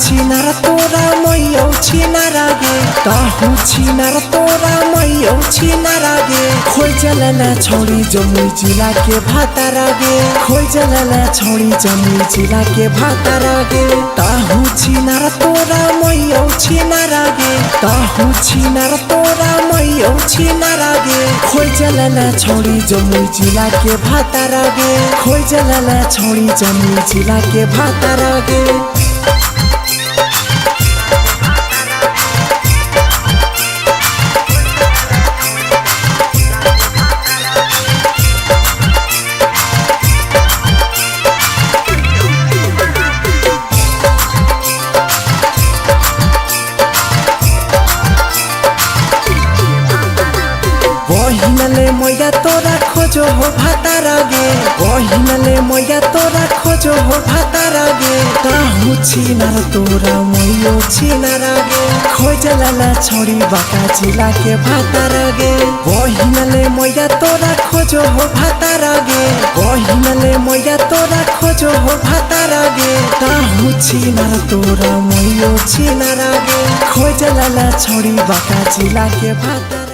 छिनार तोरा मैयौ छिनार गे ताहु छिनार तोरा मैयौ छिनार गे खोइ जलला छोडी जमुई जिला के भातारा गे खोइ जलला छोडी जमुई जिला के भातारा गे ताहु छिनार तोरा मैयौ छिनार गे ताहु छिनार तोरा मैयौ छिनार गे खोइ जलला छोडी जमुई जिला के भातारा गे खोइ जलला छोडी जमुई जिला के भातारा गे बहिनले मैया तोरा खोजो हो भातारा गे बहिनले मैया तोरा खोजो हो भातारा गे ताहु छिनार तोरा मैयो छिनार गे खोजलला छोडी बाका जिला के भातारा गे बहिनले मैया तोरा खोजो हो भातारा गे बहिनले मैया तोरा खोजो हो भातारा गे ताहु छिनार तोरा मैयो छिनार गे खोजलला छोडी बाका जिला के भातारा